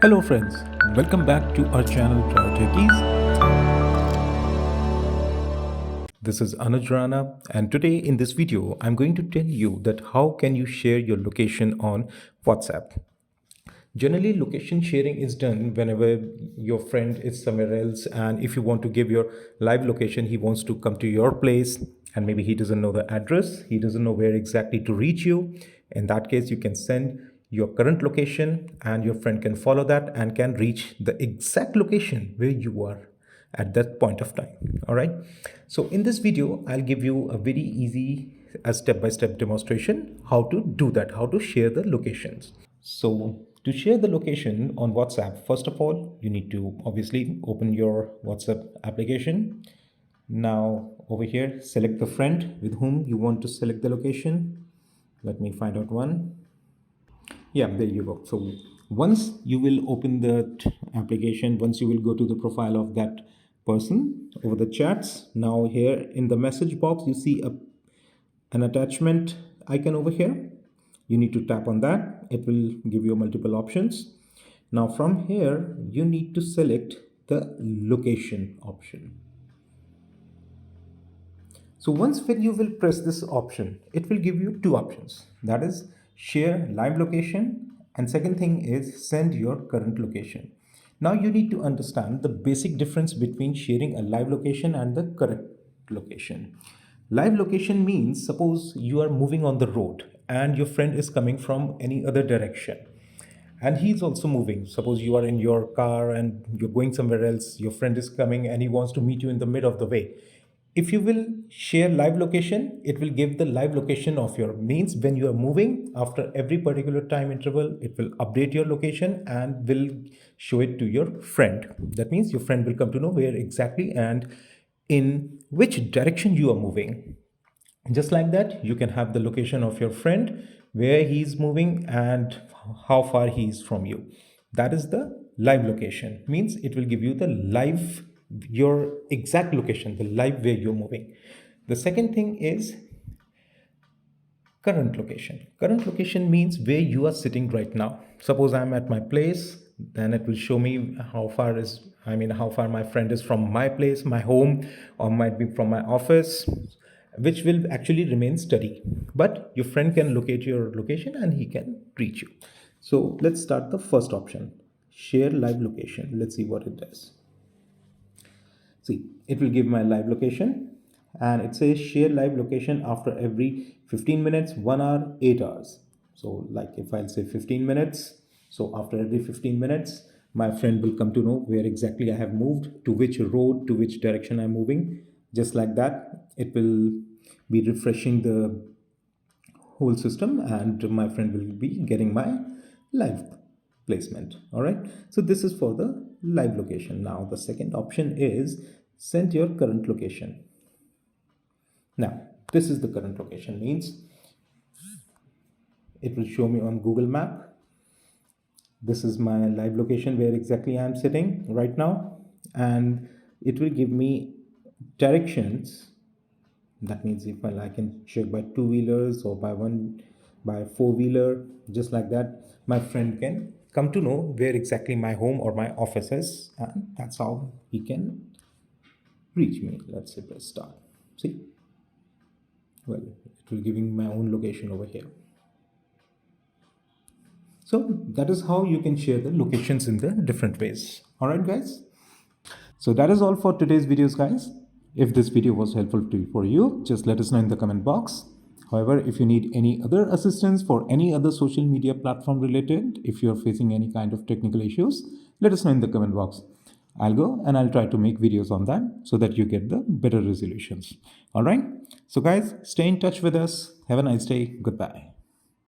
Hello friends, welcome back to our channel Priorities. This is Anuj Rana, and today in this video I'm going to tell you that how can you share your location on WhatsApp. Generally, location sharing is done whenever your friend is somewhere else, and if you want to give your live location, he wants to come to your place, and maybe he doesn't know the address, he doesn't know where exactly to reach you. In that case, you can send your current location, and your friend can follow that and can reach the exact location where you are at that point of time. All right. So in this video, I'll give you a very easy, a step-by-step demonstration how to do that, how to share the locations. So to share the location on WhatsApp, first of all, you need to obviously open your WhatsApp application. Now over here, select the friend with whom you want to select the location. Let me find out one. Yeah, there you go. So once you will open the application, once you will go to the profile of that person over the chats, now here in the message box, you see an attachment icon over here. You need to tap on that. It will give you multiple options. Now from here, you need to select the location option. So once when you will press this option, it will give you two options. That is share live location, and second thing is send your current location. Now you need to understand the basic difference between sharing a live location and the current location. Live location means suppose you are moving on the road and your friend is coming from any other direction and he's also moving. Suppose you are in your car and you're going somewhere else, your friend is coming and he wants to meet you in the mid of the way. If you will share live location, it will give the live location of your means when you are moving. After every particular time interval, it will update your location and will show it to your friend. That means your friend will come to know where exactly and in which direction you are moving. Just like that, you can have the location of your friend, where he's moving and how far he is from you. That is the live location. Means it will give you the live, your exact location, the live where you're moving. The second thing is current location. Current location means where you are sitting right now. Suppose I'm at my place, then it will show me how far my friend is from my place, my home, or might be from my office, which will actually remain steady. But your friend can locate your location and he can reach you. So let's start the first option, share live location. Let's see what it does. See, it will give my live location and it says share live location after every 15 minutes, 1 hour, 8 hours. So like if I'll say 15 minutes, so after every 15 minutes, my friend will come to know where exactly I have moved, to which road, to which direction I'm moving. Just like that, it will be refreshing the whole system and my friend will be getting my live placement. All right, so this is for the live location. Now the second option is send your current location. Now this is the current location, means it will show me on Google Map. This is my live location where exactly I'm sitting right now, and it will give me directions. That means if I can check by two-wheelers or by four-wheeler, just like that, my friend can come to know where exactly my home or my office is, and that's how he can reach me. Let's say press start. See, well, it will giving my own location over here. So that is how you can share the locations in the different ways. All right, guys. So that is all for today's videos, guys. If this video was helpful for you, just let us know in the comment box. However, if you need any other assistance for any other social media platform related, if you're facing any kind of technical issues, let us know in the comment box. I'll go and I'll try to make videos on that so that you get the better resolutions. All right. So guys, stay in touch with us. Have a nice day. Goodbye.